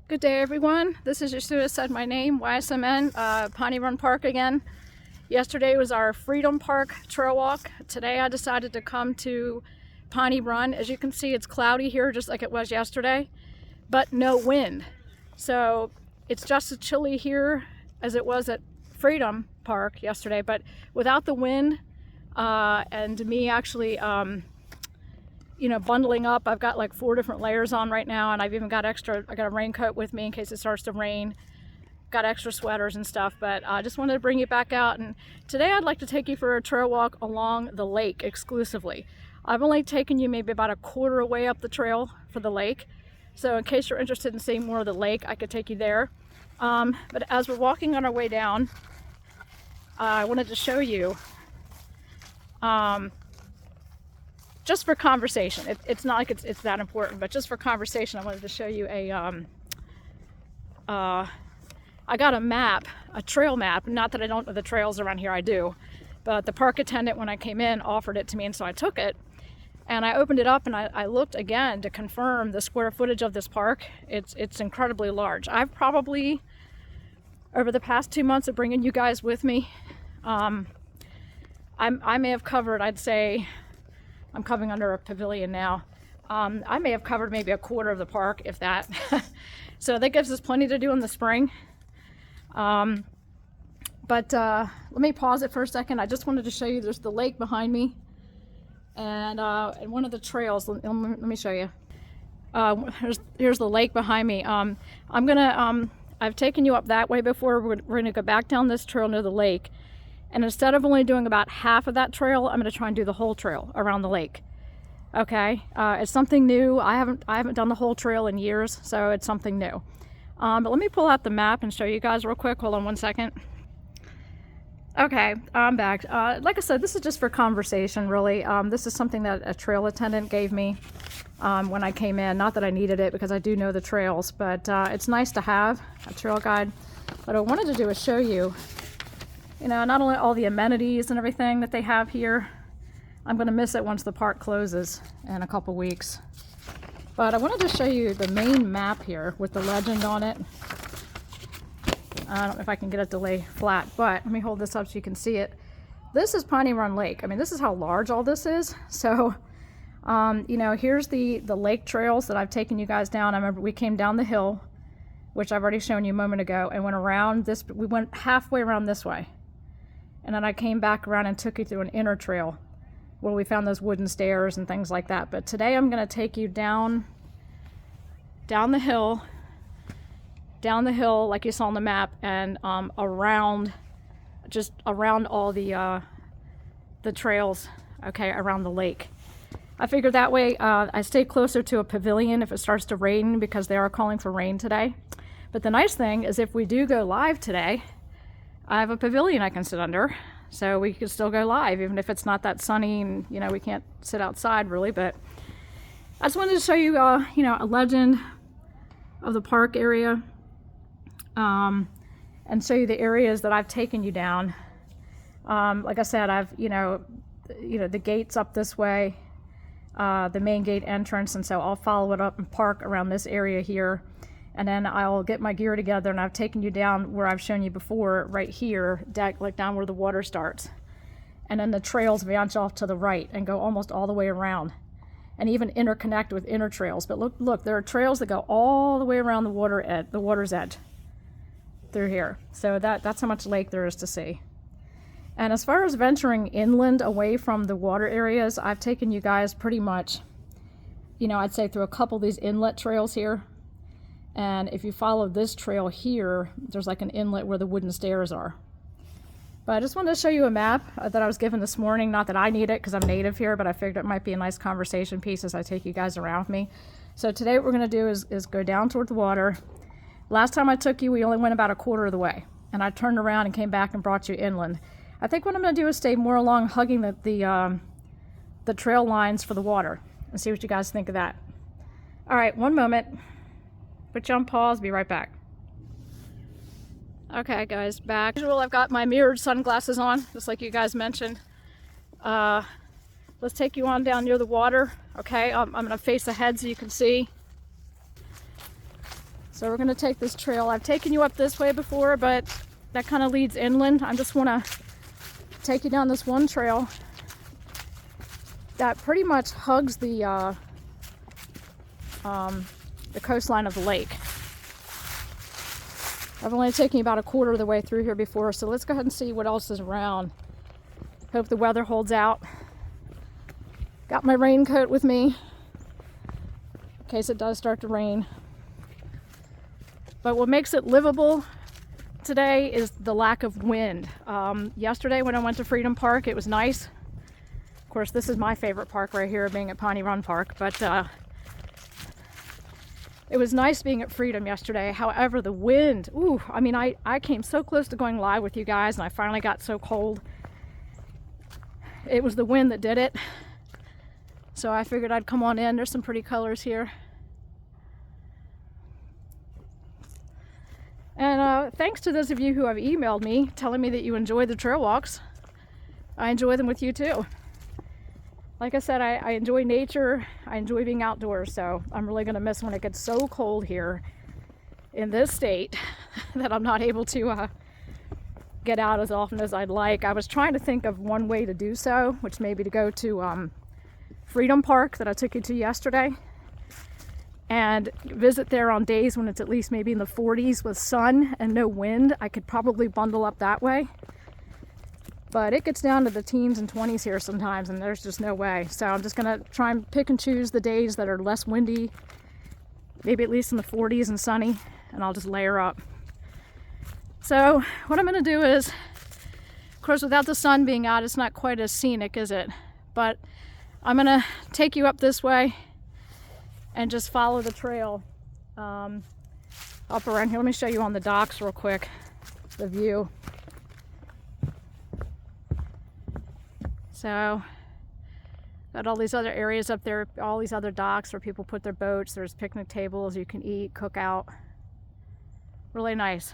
Good day, everyone. This is Yeshua said my name, YSMN, Piney Run Park again. Yesterday was our Freedom Park trail walk. Today I decided to come to Piney Run. As you can see, it's cloudy here just like it was yesterday, but no wind. So it's just as chilly here as it was at Freedom Park yesterday, but without the wind and me actually bundling up. I've got like 4 different layers on right now, and I've even got I got a raincoat with me in case it starts to rain. Got extra sweaters and stuff, but I just wanted to bring you back out. And today I'd like to take you for a trail walk along the lake exclusively. I've only taken you maybe about a quarter of way up the trail for the lake. So in case you're interested in seeing more of the lake, I could take you there. But as we're walking on our way down, I wanted to show you just for conversation. It's not like it's that important, but just for conversation, I wanted to show you I got a map, a trail map. Not that I don't know the trails around here, I do. But the park attendant, when I came in, offered it to me, and so I took it. And I opened it up and I looked again to confirm the square footage of this park. It's incredibly large. I've probably, over the past 2 months of bringing you guys with me, I may have covered, I'd say, I'm coming under a pavilion now. I may have covered maybe a quarter of the park, if that. So that gives us plenty to do in the spring. But let me pause it for a second. I just wanted to show you, there's the lake behind me. And one of the trails, let me show you. Here's the lake behind me. I've taken you up that way before. We're gonna go back down this trail near the lake. And instead of only doing about half of that trail, I'm going to try and do the whole trail around the lake. Okay, it's something new. I haven't done the whole trail in years, so it's something new. But let me pull out the map and show you guys real quick. Hold on one second. Okay, I'm back. Like I said, this is just for conversation, really. This is something that a trail attendant gave me when I came in. Not that I needed it, because I do know the trails, but it's nice to have a trail guide. What I wanted to do is show you, not only all the amenities and everything that they have here. I'm going to miss it once the park closes in a couple weeks. But I wanted to show you the main map here with the legend on it. I don't know if I can get it to lay flat, but let me hold this up so you can see it. This is Piney Run Lake. I mean, this is how large all this is. So, here's the lake trails that I've taken you guys down. I remember we came down the hill, which I've already shown you a moment ago, and went around this. We went halfway around this way. And then I came back around and took you through an inner trail where we found those wooden stairs and things like that. But today I'm going to take you down the hill like you saw on the map, and around all the trails, okay, around the lake. I figured that way I stay closer to a pavilion if it starts to rain, because they are calling for rain today. But the nice thing is, if we do go live today, I have a pavilion I can sit under, so we can still go live, even if it's not that sunny and, we can't sit outside really. But I just wanted to show you, a legend of the park area, and show you the areas that I've taken you down. Like I said, I've, the gates up this way, the main gate entrance, and so I'll follow it up and park around this area here. And then I'll get my gear together, and I've taken you down where I've shown you before, right here, like down where the water starts. And then the trails branch off to the right and go almost all the way around, and even interconnect with inner trails. But look, there are trails that go all the way around the water's edge through here. So that's how much lake there is to see. And as far as venturing inland away from the water areas, I've taken you guys pretty much, I'd say through a couple of these inlet trails here. And if you follow this trail here, there's like an inlet where the wooden stairs are. But I just wanted to show you a map that I was given this morning. Not that I need it, because I'm native here, but I figured it might be a nice conversation piece as I take you guys around with me. So today what we're going to do is go down toward the water. Last time I took you, we only went about a quarter of the way. And I turned around and came back and brought you inland. I think what I'm going to do is stay more along, hugging the trail lines for the water, and see what you guys think of that. All right, one moment. Put you on pause, be right back. Okay guys, back. As usual, I've got my mirrored sunglasses on, just like you guys mentioned. Let's take you on down near the water. Okay, I'm gonna face ahead so you can see. So So we're gonna take this trail. I've taken you up this way before, but that kind of leads inland. I just wanna take you down this one trail that pretty much hugs the coastline of the lake. I've only taken you about a quarter of the way through here before, so let's go ahead and see what else is around. Hope the weather holds out. Got my raincoat with me in case it does start to rain. But what makes it livable today is the lack of wind. Yesterday when I went to Freedom Park, it was nice. Of course, this is my favorite park right here, being at Piney Run Park, but it was nice being at Freedom yesterday. However, the wind, ooh, I mean, I came so close to going live with you guys, and I finally got so cold. It was the wind that did it. So I figured I'd come on in. There's some pretty colors here. And thanks to those of you who have emailed me telling me that you enjoy the trail walks. I enjoy them with you too. Like I said, I enjoy nature. I enjoy being outdoors, so I'm really going to miss when it gets so cold here in this state that I'm not able to get out as often as I'd like. I was trying to think of one way to do so, which may be to go to Freedom Park that I took you to yesterday and visit there on days when it's at least maybe in the 40s with sun and no wind. I could probably bundle up that way. But it gets down to the teens and 20s here sometimes, and there's just no way. So I'm just gonna try and pick and choose the days that are less windy, maybe at least in the 40s and sunny, and I'll just layer up. So what I'm gonna do is, of course, without the sun being out, it's not quite as scenic, is it? But I'm gonna take you up this way and just follow the trail up around here. Let me show you on the docks real quick, the view. So, got all these other areas up there, all these other docks where people put their boats. There's picnic tables, you can eat, cook out. Really nice.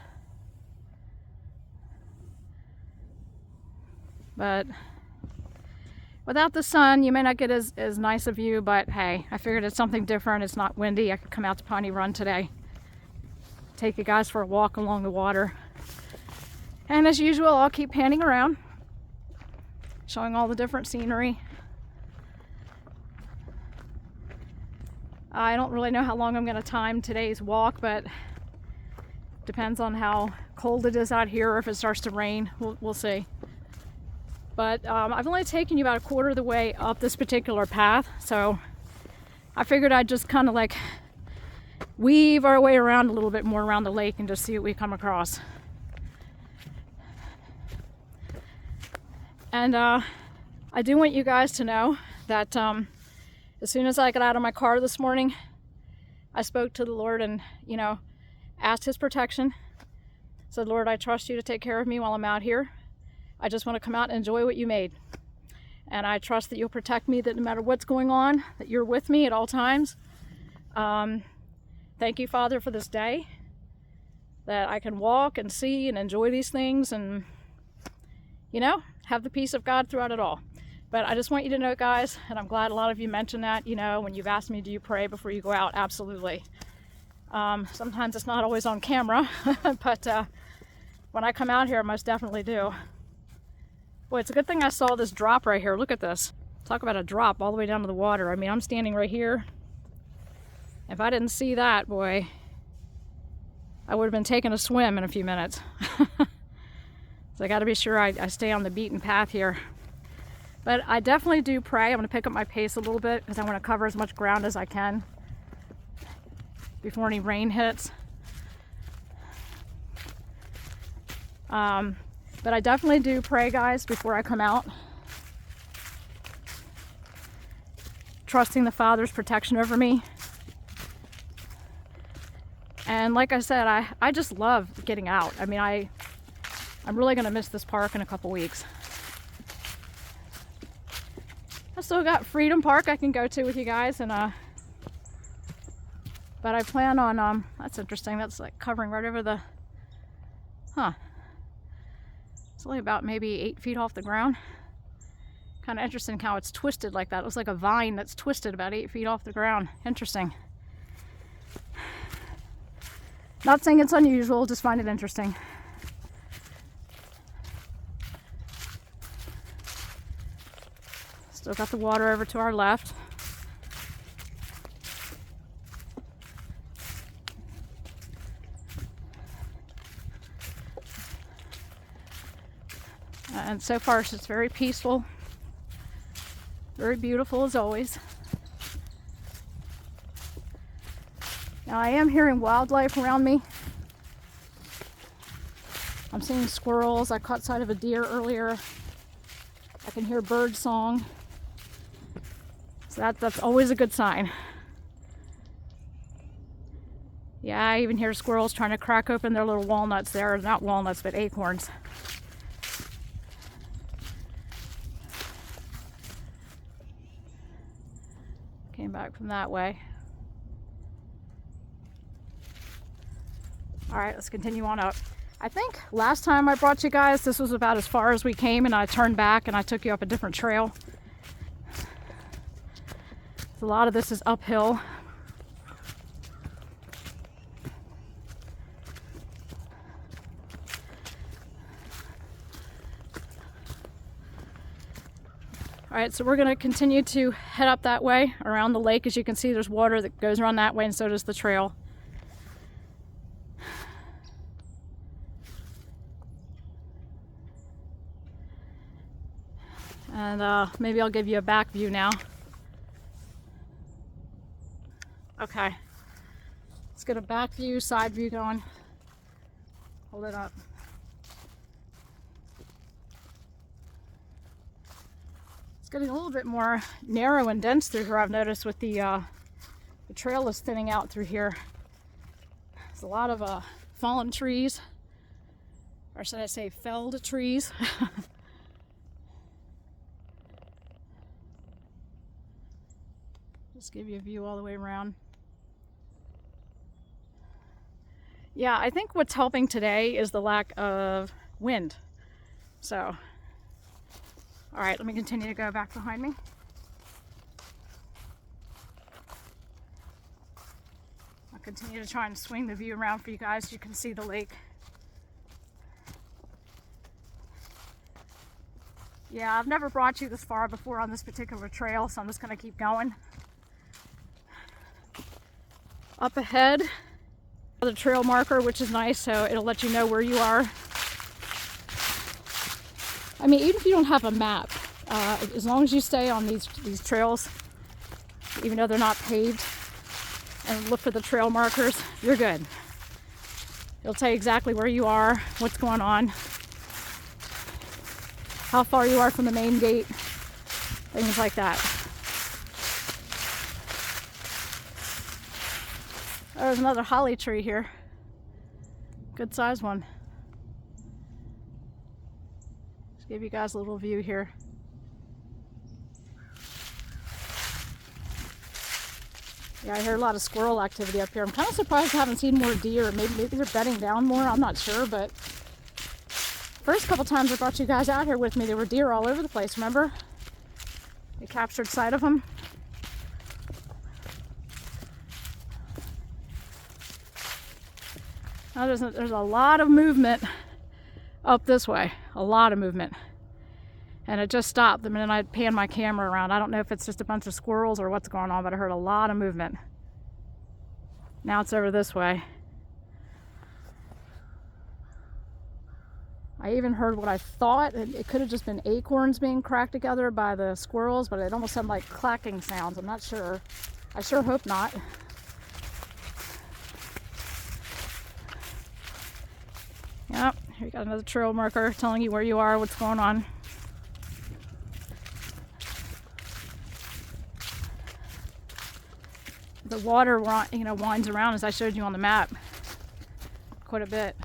But without the sun, you may not get as nice a view, but hey, I figured it's something different. It's not windy. I could come out to Piney Run today. Take you guys for a walk along the water. And as usual, I'll keep panning around, showing all the different scenery. I don't really know how long I'm going to time today's walk, but depends on how cold it is out here, or if it starts to rain. We'll see. But I've only taken you about a quarter of the way up this particular path, so I figured I'd just kind of like weave our way around a little bit more around the lake and just see what we come across. And I do want you guys to know that as soon as I got out of my car this morning, I spoke to the Lord and, you know, asked His protection. Said, Lord, I trust you to take care of me while I'm out here. I just want to come out and enjoy what you made. And I trust that you'll protect me, that no matter what's going on, that you're with me at all times. Thank you, Father, for this day, that I can walk and see and enjoy these things and, you know, have the peace of God throughout it all. But I just want you to know, guys, and I'm glad a lot of you mentioned that, you know, when you've asked me, do you pray before you go out? Absolutely. Sometimes it's not always on camera, but when I come out here, I most definitely do. Boy, it's a good thing I saw this drop right here. Look at this. Talk about a drop all the way down to the water. I mean, I'm standing right here. If I didn't see that, boy, I would have been taking a swim in a few minutes. So I got to be sure I stay on the beaten path here. But I definitely do pray. I'm going to pick up my pace a little bit because I want to cover as much ground as I can before any rain hits. But I definitely do pray, guys, before I come out. Trusting the Father's protection over me. And like I said, I just love getting out. I mean, I'm really going to miss this park in a couple weeks. I still got Freedom Park I can go to with you guys, and but I plan on that's interesting. That's like covering right over the it's only about maybe 8 feet off the ground. Kind of interesting how it's twisted like that. It looks like a vine that's twisted about 8 feet off the ground. Interesting. Not saying it's unusual, just find it interesting. Still got the water over to our left. And so far it's just very peaceful, very beautiful as always. Now I am hearing wildlife around me. I'm seeing squirrels. I caught sight of a deer earlier. I can hear bird song. So that's always a good sign. Yeah, I even hear squirrels trying to crack open their little walnuts there. Not walnuts, but acorns. Came back from that way. All right, let's continue on up. I think last time I brought you guys, this was about as far as we came, and I turned back and I took you up a different trail. So a lot of this is uphill. All right, so we're going to continue to head up that way around the lake. As you can see, there's water that goes around that way, and so does the trail. And maybe I'll give you a back view now. Okay, let's get a back view, side view going. Hold it up. It's getting a little bit more narrow and dense through here, I've noticed, with the trail is thinning out through here. There's a lot of fallen trees, or should I say felled trees. Just give you a view all the way around. Yeah, I think what's helping today is the lack of wind. So, all right, let me continue to go back behind me. I'll continue to try and swing the view around for you guys so you can see the lake. Yeah, I've never brought you this far before on this particular trail, so I'm just going to keep going. Up ahead, the trail marker, which is nice, so it'll let you know where you are. I mean, even if you don't have a map, as long as you stay on these trails, even though they're not paved, and look for the trail markers, you're good. It'll tell you exactly where you are, what's going on, how far you are from the main gate, things like that. Oh, there's another holly tree here. Good sized one. Just give you guys a little view here. Yeah, I hear a lot of squirrel activity up here. I'm kind of surprised I haven't seen more deer. Maybe they're bedding down more. I'm not sure, but first couple times I brought you guys out here with me, there were deer all over the place, remember? We captured sight of them. Now there's a lot of movement up this way, a lot of movement. And it just stopped the minute I panned my camera around. I don't know if it's just a bunch of squirrels or what's going on, but I heard a lot of movement. Now it's over this way. I even heard what I thought, it could have just been acorns being cracked together by the squirrels, but it almost sounded like clacking sounds. I'm not sure. I sure hope not. Yep, here you got another trail marker telling you where you are, what's going on. The water, winds around, as I showed you on the map, quite a bit.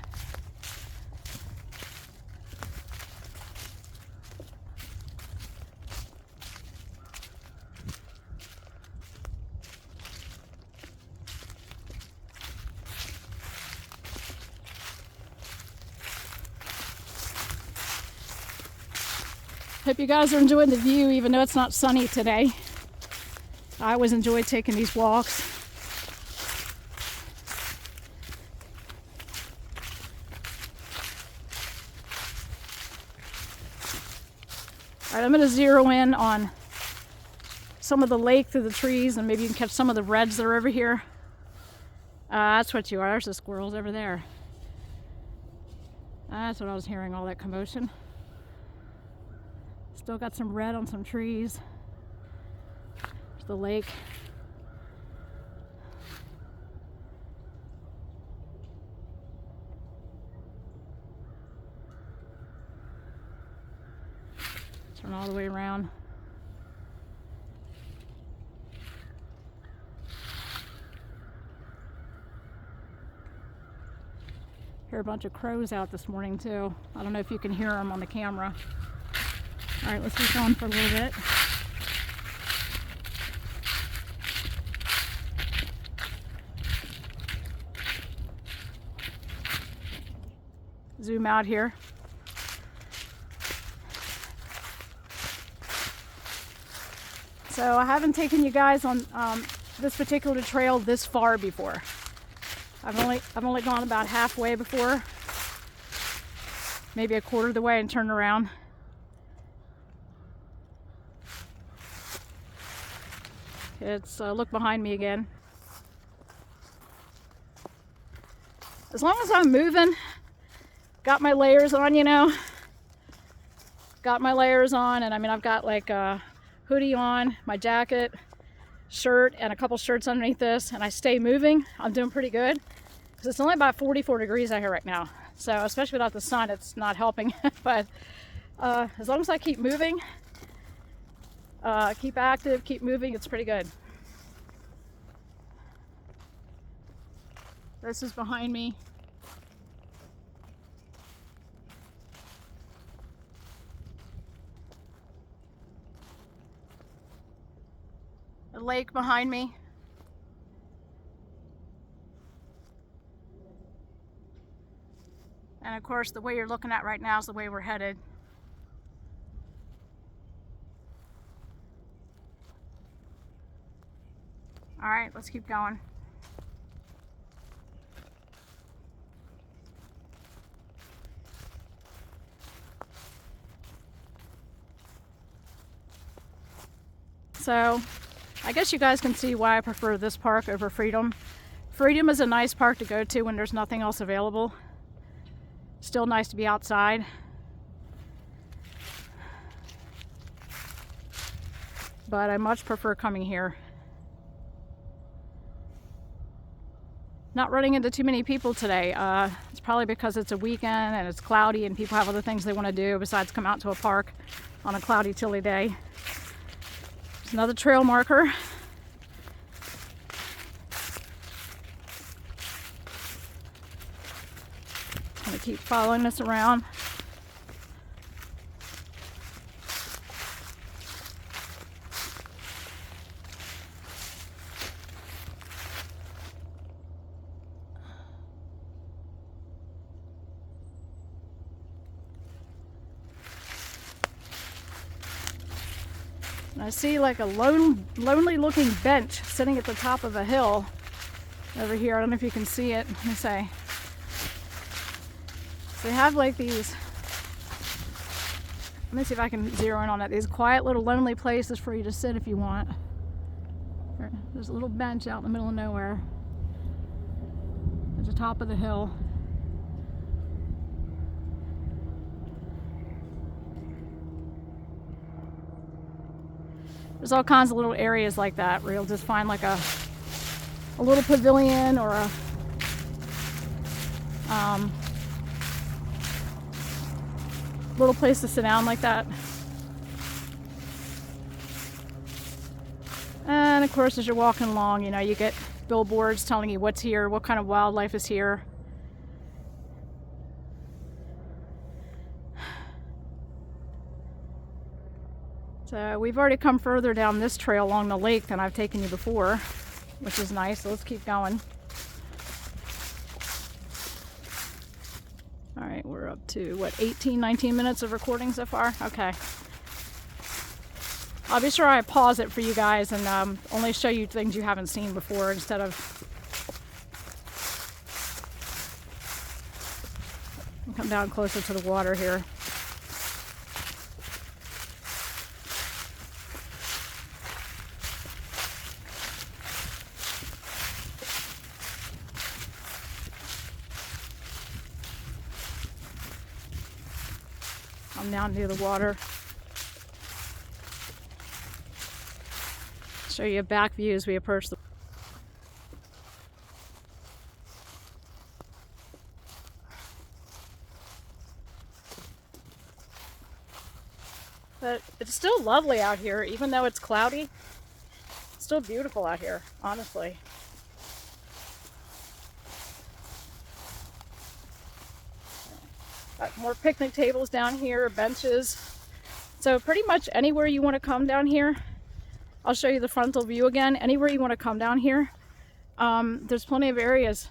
Hope you guys are enjoying the view, even though it's not sunny today. I always enjoy taking these walks. All right, I'm gonna zero in on some of the lake through the trees, and maybe you can catch some of the reds that are over here. That's what you are. There's the squirrels over there. That's what I was hearing, all that commotion. Still got some red on some trees. There's the lake. Turn all the way around. Hear a bunch of crows out this morning too. I don't know if you can hear them on the camera. All right, let's keep going for a little bit. Zoom out here. So I haven't taken you guys on this particular trail this far before. I've only gone about halfway before, maybe a quarter of the way, and turned around. It's look behind me again. As long as I'm moving, got my layers on, you know. Got my layers on, and I mean I've got like a hoodie on, my jacket, shirt, and a couple shirts underneath this, and I stay moving. I'm doing pretty good because it's only about 44 degrees out here right now. So especially without the sun, it's not helping. But as long as I keep moving, keep active, keep moving, it's pretty good. This is behind me. The lake behind me. And of course, the way you're looking at right now is the way we're headed. All right, let's keep going. So, I guess you guys can see why I prefer this park over Freedom. Freedom is a nice park to go to when there's nothing else available. Still nice to be outside. But I much prefer coming here. Not running into too many people today. It's probably because it's a weekend and it's cloudy and people have other things they want to do besides come out to a park on a cloudy, chilly day. There's another trail marker. I'm gonna keep following this around. And I see like a lonely looking bench sitting at the top of a hill over here. I don't know if you can see it. Let me say. So they have like these, let me see if I can zero in on it, these quiet little lonely places for you to sit if you want. There's a little bench out in the middle of nowhere at the top of the hill. There's all kinds of little areas like that where you'll just find like a little pavilion or a little place to sit down like that. And of course, as you're walking along, you know, you get billboards telling you what's here, what kind of wildlife is here. So we've already come further down this trail along the lake than I've taken you before, which is nice. So let's keep going. All right, we're up to what, 18, 19 minutes of recording so far? Okay. I'll be sure I pause it for you guys and only show you things you haven't seen before instead of come down closer to the water here. I'm down near the water. Show you a back view as we approach the. But it's still lovely out here, even though it's cloudy. It's still beautiful out here, honestly. Got more picnic tables down here, benches. So pretty much anywhere you want to come down here, I'll show you the frontal view again. Anywhere you want to come down here, there's plenty of areas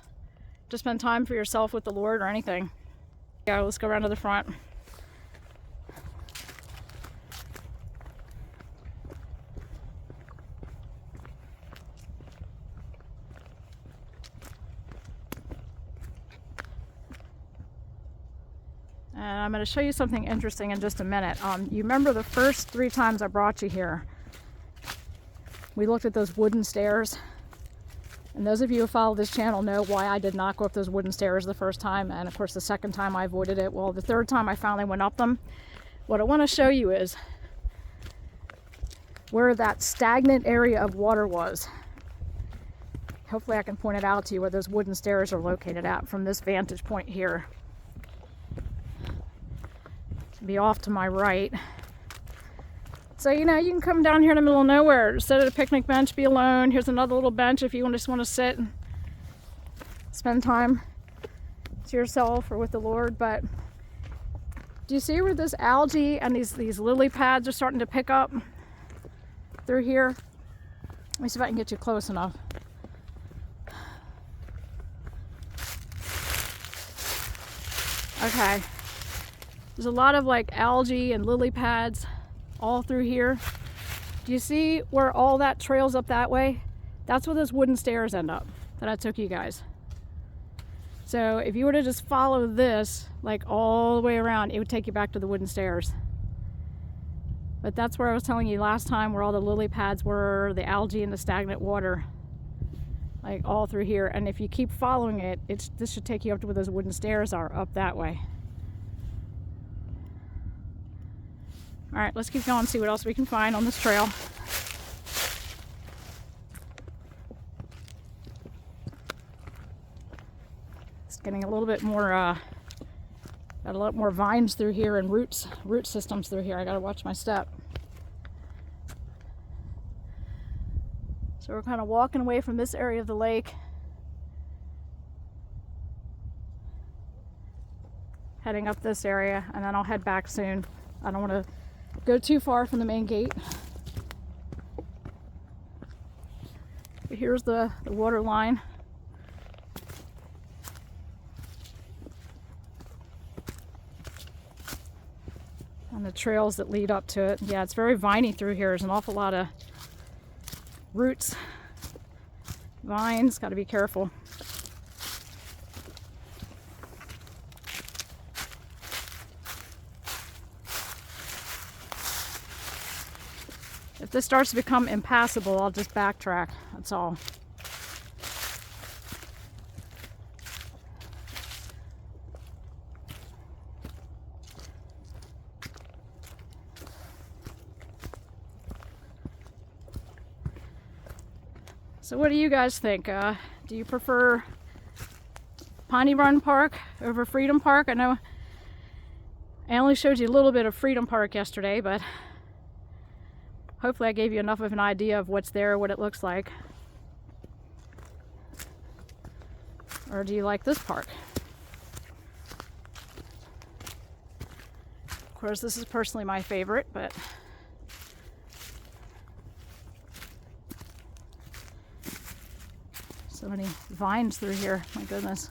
to spend time for yourself with the Lord or anything. Yeah, let's go around to the front. And I'm going to show you something interesting in just a minute. You remember the first 3 times I brought you here, we looked at those wooden stairs. And those of you who follow this channel know why I did not go up those wooden stairs the first time. And of course the second time I avoided it. Well, the third time I finally went up them. What I want to show you is where that stagnant area of water was. Hopefully I can point it out to you where those wooden stairs are located at from this vantage point here. Be off to my right. So, you know, you can come down here in the middle of nowhere, sit at a picnic bench, be alone. Here's another little bench if you just want to sit and spend time to yourself or with the Lord. But do you see where this algae and these lily pads are starting to pick up through here? Let me see if I can get you close enough. Okay. There's a lot of like algae and lily pads all through here. Do you see where all that trails up that way? That's where those wooden stairs end up that I took you guys. So if you were to just follow this like all the way around, it would take you back to the wooden stairs. But that's where I was telling you last time where all the lily pads were, the algae and the stagnant water, like all through here. And if you keep following it, this should take you up to where those wooden stairs are, up that way. All right, let's keep going, see what else we can find on this trail. It's getting a little bit more, got a lot more vines through here and root systems through here. I gotta watch my step. So we're kind of walking away from this area of the lake, heading up this area, and then I'll head back soon. I don't want to go too far from the main gate. Here's the water line. And the trails that lead up to it. Yeah, it's very viney through here. There's an awful lot of roots, vines, got to be careful. If this starts to become impassable, I'll just backtrack, that's all. So what do you guys think? Do you prefer Piney Run Park over Freedom Park? I know I only showed you a little bit of Freedom Park yesterday, but hopefully I gave you enough of an idea of what's there, what it looks like. Or do you like this park? Of course, this is personally my favorite, but so many vines through here, my goodness.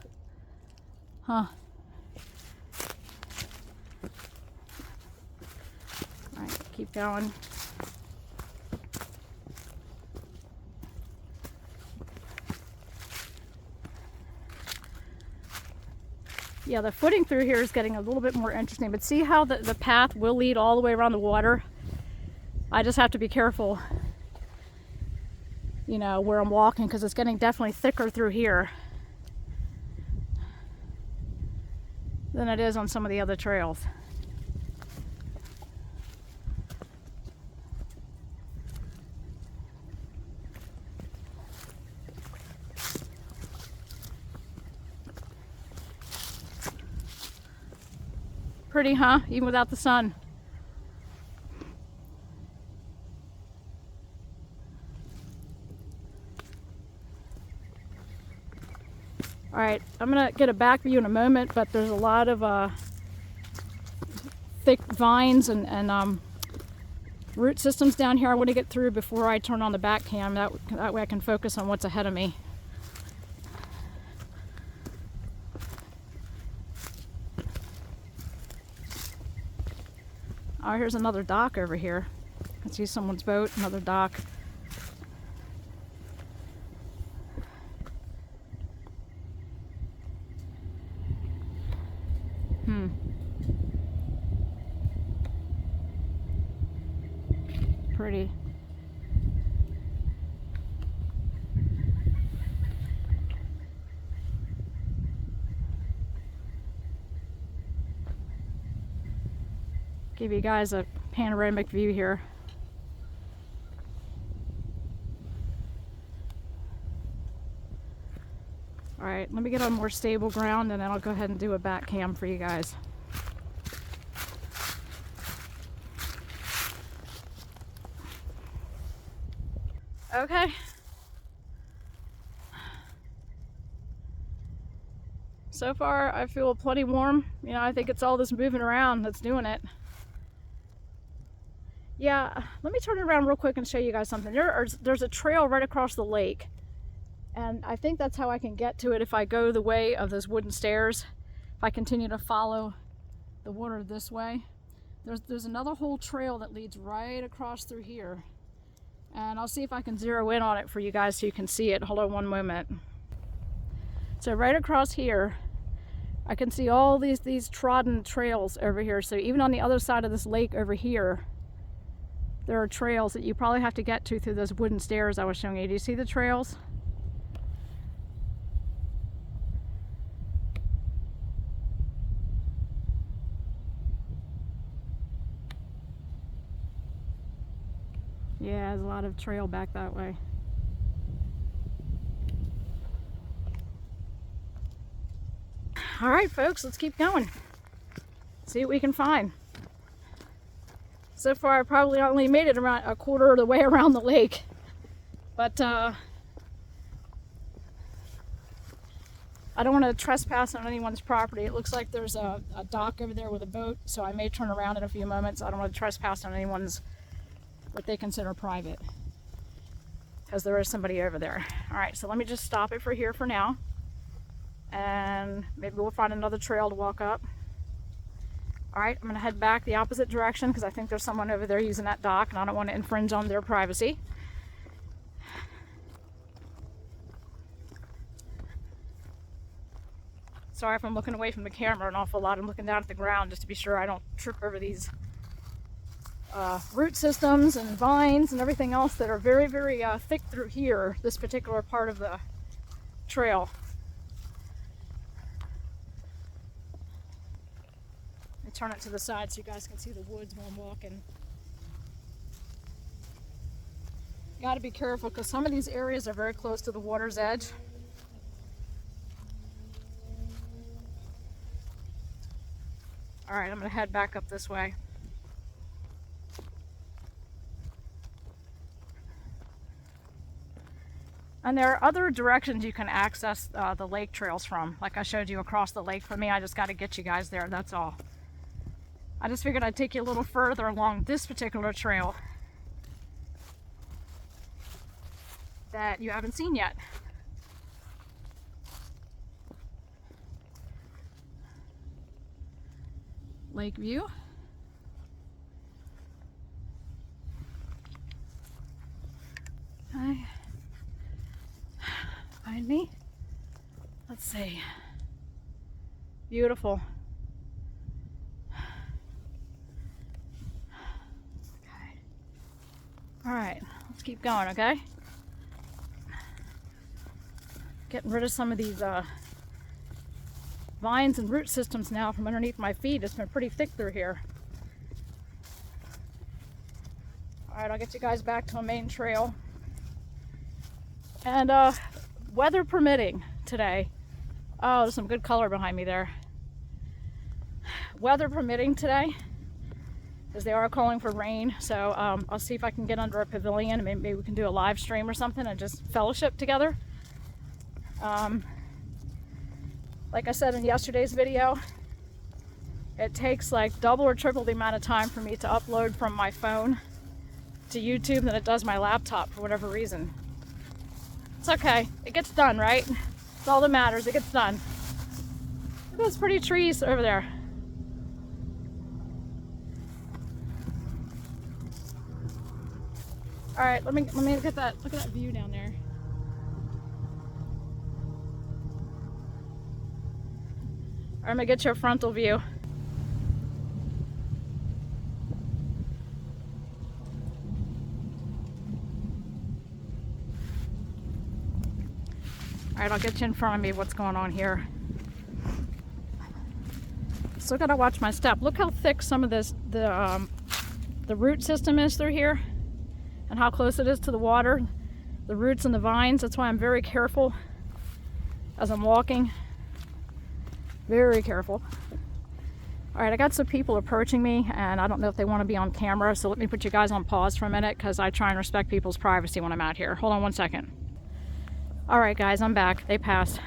Huh. All right, keep going. Yeah, the footing through here is getting a little bit more interesting, but see how the path will lead all the way around the water? I just have to be careful, you know, where I'm walking, because it's getting definitely thicker through here than it is on some of the other trails. Pretty, huh? Even without the sun. All right, I'm gonna get a back view in a moment, but there's a lot of thick vines and root systems down here I want to get through before I turn on the back cam. That way I can focus on what's ahead of me. Oh, here's another dock over here. I can see someone's boat, another dock. Pretty. Give you guys a panoramic view here. All right, let me get on more stable ground and then I'll go ahead and do a back cam for you guys. Okay. So far, I feel plenty warm. You know, I think it's all this moving around that's doing it. Yeah, let me turn it around real quick and show you guys something. There's a trail right across the lake. And I think that's how I can get to it if I go the way of those wooden stairs. If I continue to follow the water this way. There's another whole trail that leads right across through here. And I'll see if I can zero in on it for you guys so you can see it. Hold on one moment. So right across here, I can see all these trodden trails over here. So even on the other side of this lake over here, there are trails that you probably have to get to through those wooden stairs I was showing you. Do you see the trails? Yeah, there's a lot of trail back that way. All right, folks, let's keep going. See what we can find. So far, I probably only made it around a quarter of the way around the lake. But I don't want to trespass on anyone's property. It looks like there's a dock over there with a boat, so I may turn around in a few moments. I don't want to trespass on anyone's what they consider private, because there is somebody over there. All right, so let me just stop it for here for now, and maybe we'll find another trail to walk up. All right, I'm gonna head back the opposite direction because I think there's someone over there using that dock and I don't want to infringe on their privacy. Sorry if I'm looking away from the camera an awful lot. I'm looking down at the ground just to be sure I don't trip over these root systems and vines and everything else that are very, very thick through here, this particular part of the trail. Let me turn it to the side so you guys can see the woods while I'm walking. Got to be careful because some of these areas are very close to the water's edge. All right, I'm going to head back up this way. And there are other directions you can access the lake trails from. Like I showed you across the lake from me, I just got to get you guys there, that's all. I just figured I'd take you a little further along this particular trail that you haven't seen yet. Lake view. Okay. Find me. Let's see. Beautiful. Okay. All right, let's keep going, okay? Getting rid of some of these vines and root systems now from underneath my feet. It's been pretty thick through here. All right, I'll get you guys back to a main trail. And weather permitting today. Oh, there's some good color behind me there. weather permitting today, because they are calling for rain. So I'll see if I can get under a pavilion and maybe we can do a live stream or something and just fellowship together. Like I said in yesterday's video, it takes like double or triple the amount of time for me to upload from my phone to YouTube than it does my laptop for whatever reason. It's okay. It gets done, right? It's all that matters. It gets done. Look at those pretty trees over there. All right, let me look at that view down there. All right, I'm gonna get you a frontal view. All right, I'll get you in front of me what's going on here. Still gotta watch my step. Look how thick some of this, the root system is through here and how close it is to the water, the roots and the vines. That's why I'm very careful as I'm walking. Very careful. All right, I got some people approaching me and I don't know if they want to be on camera, so let me put you guys on pause for a minute because I try and respect people's privacy when I'm out here. Hold on one second. All right, guys, I'm back. They passed.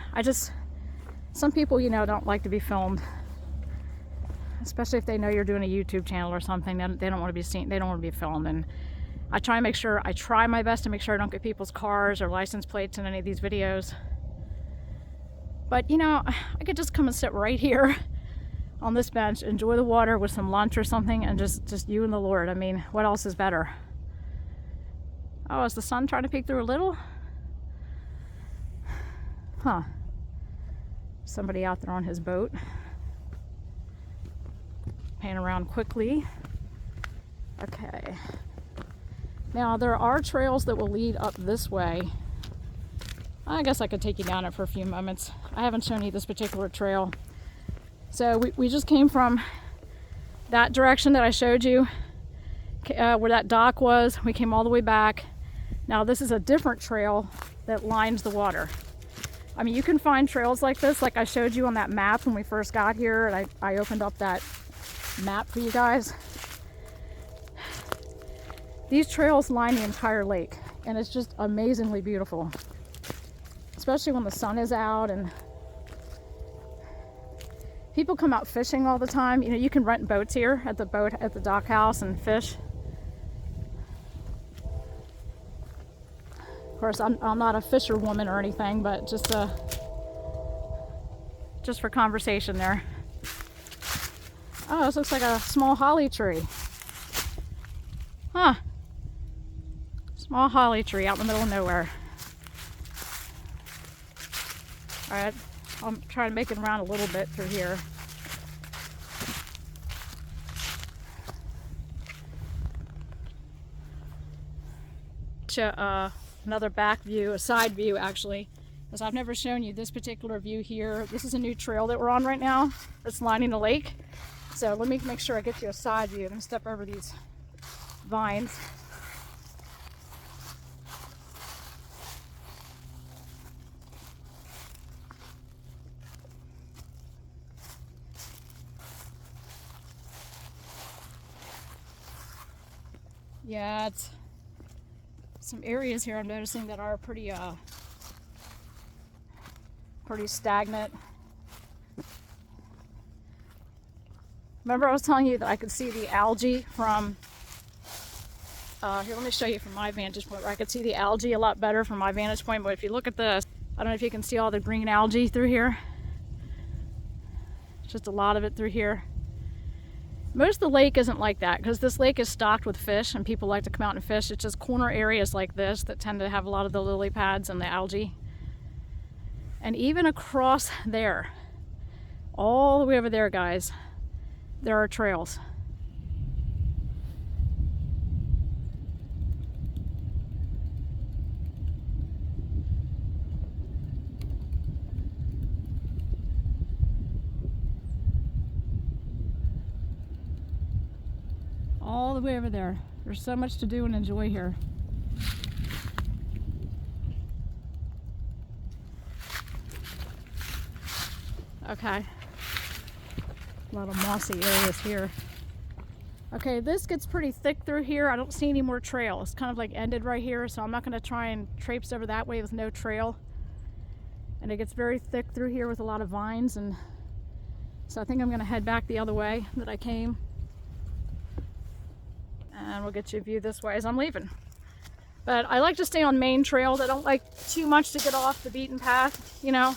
Some people, you know, don't like to be filmed, especially if they know you're doing a YouTube channel or something. They don't want to be seen. They don't want to be filmed. And I try my best to make sure I don't get people's cars or license plates in any of these videos. But, you know, I could just come and sit right here on this bench, enjoy the water with some lunch or something, and just you and the Lord. I mean, what else is better? Oh, is the sun trying to peek through a little? Huh. Somebody out there on his boat. Pan around quickly. Okay. Now, there are trails that will lead up this way. I guess I could take you down it for a few moments. I haven't shown you this particular trail. So we just came from that direction that I showed you, where that dock was. We came all the way back. Now this is a different trail that lines the water. I mean, you can find trails like this, like I showed you on that map when we first got here, and I opened up that map for you guys. These trails line the entire lake, and it's just amazingly beautiful, especially when the sun is out and people come out fishing all the time. You know, you can rent boats here at the dock house and fish. Of course, I'm not a fisherwoman or anything, but just for conversation there. Oh, this looks like a small holly tree. Huh. Small holly tree out in the middle of nowhere. All right, I'll try to make it around a little bit through here. Another back view, a side view actually, because I've never shown you this particular view here. This is a new trail that we're on right now that's lining the lake. So let me make sure I get you a side view. I'm gonna step over these vines. Yeah, it's some areas here I'm noticing that are pretty stagnant. Remember I was telling you that I could see the algae from here, let me show you from my vantage point where I could see the algae a lot better from my vantage point. But if you look at this, I don't know if you can see all the green algae through here. Just a lot of it through here. Most of the lake isn't like that because this lake is stocked with fish and people like to come out and fish. It's just corner areas like this that tend to have a lot of the lily pads and the algae. And even across there, all the way over there, guys, there are trails. All the way over there. There's so much to do and enjoy here. Okay. A lot of mossy areas here. Okay, this gets pretty thick through here. I don't see any more trail. It's kind of like ended right here, so I'm not going to try and traipse over that way with no trail. And it gets very thick through here with a lot of vines, and so I think I'm going to head back the other way that I came. And we'll get you a view this way as I'm leaving. But I like to stay on main trails. I don't like too much to get off the beaten path, you know.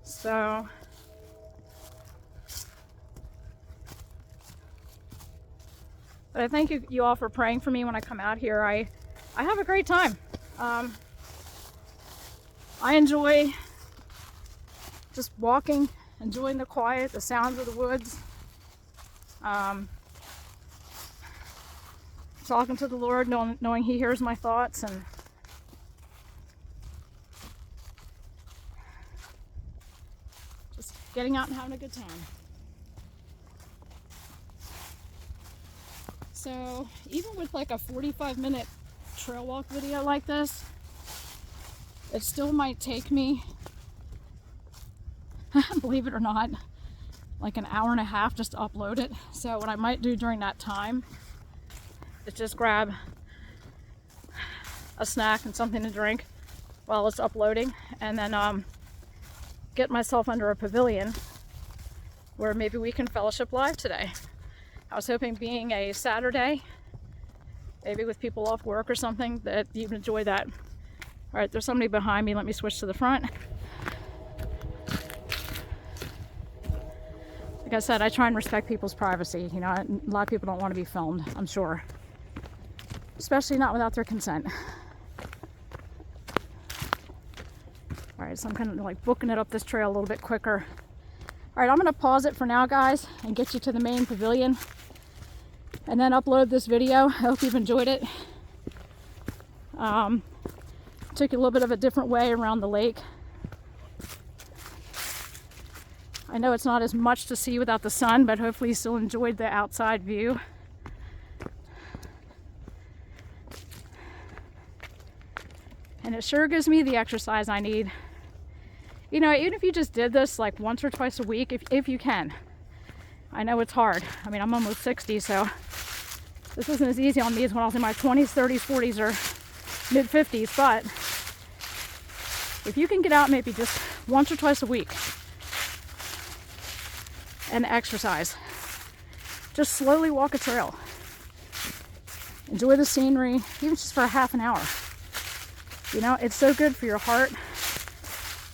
So but I thank you all for praying for me when I come out here. I have a great time. I enjoy just walking, enjoying the quiet, the sounds of the woods, talking to the Lord, knowing He hears my thoughts, and just getting out and having a good time. So even with like a 45-minute trail walk video like this, it still might take me, believe it or not, like an hour and a half just to upload it. So what I might do during that time is just grab a snack and something to drink while it's uploading, and then get myself under a pavilion where maybe we can fellowship live today. I was hoping, being a Saturday, maybe with people off work or something, that you'd enjoy that. All right, there's somebody behind me. Let me switch to the front. Like I said, I try and respect people's privacy. You know, a lot of people don't want to be filmed, I'm sure. Especially not without their consent. All right, so I'm kind of like booking it up this trail a little bit quicker. All right, I'm going to pause it for now, guys, and get you to the main pavilion, and then upload this video. I hope you've enjoyed it. Took a little bit of a different way around the lake. I know it's not as much to see without the sun, but hopefully you still enjoyed the outside view. And it sure gives me the exercise I need. You know, even if you just did this like once or twice a week, if you can. I know it's hard. I mean, I'm almost 60, so this isn't as easy on me as when I was in my 20s, 30s, 40s, or mid-50s, but if you can get out maybe just once or twice a week and exercise, just slowly walk a trail. Enjoy the scenery, even just for a half an hour. You know, it's so good for your heart,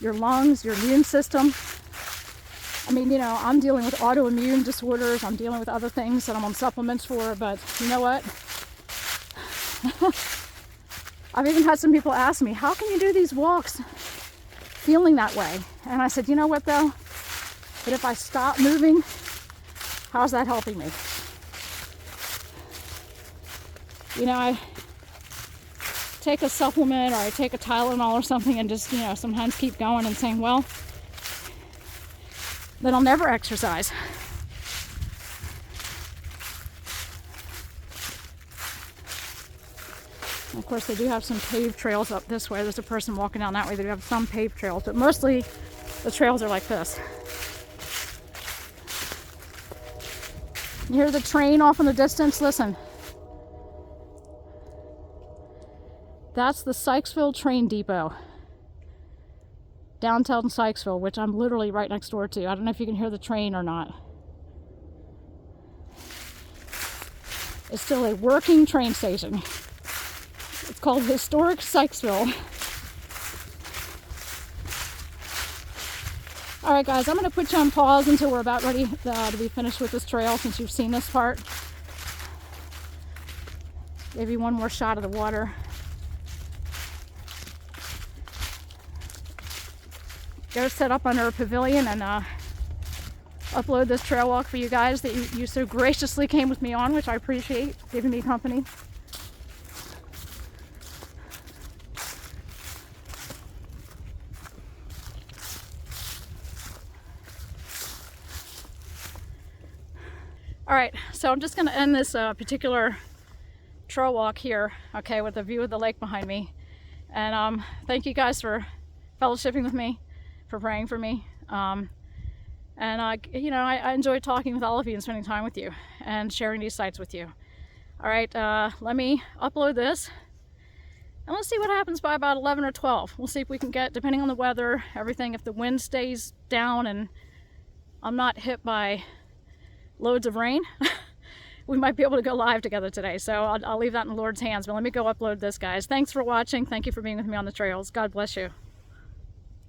your lungs, your immune system. I mean, you know, I'm dealing with autoimmune disorders. I'm dealing with other things that I'm on supplements for, but you know what? I've even had some people ask me, how can you do these walks feeling that way? And I said, you know what though? But if I stop moving, how's that helping me? You know, I take a supplement or I take a Tylenol or something and just, you know, sometimes keep going and saying, well, then I'll never exercise. And of course, they do have some paved trails up this way. There's a person walking down that way. They do have some paved trails, but mostly the trails are like this. You hear the train off in the distance? Listen. That's the Sykesville train depot. Downtown Sykesville, which I'm literally right next door to. I don't know if you can hear the train or not. It's still a working train station. It's called Historic Sykesville. All right, guys, I'm going to put you on pause until we're about ready to be finished with this trail, since you've seen this part. Give you one more shot of the water. Go set up under a pavilion and upload this trail walk for you guys that you so graciously came with me on, which I appreciate, giving me company. All right, so I'm just going to end this particular trail walk here, okay, with a view of the lake behind me. And thank you guys for fellowshipping with me, for praying for me. And I enjoy talking with all of you and spending time with you and sharing these sites with you. All right, let me upload this. And let's see what happens by about 11 or 12. We'll see if we can get, depending on the weather, everything, if the wind stays down and I'm not hit by loads of rain, we might be able to go live together today. So I'll leave that in the Lord's hands. But let me go upload this, guys. Thanks for watching. Thank you for being with me on the trails. God bless you.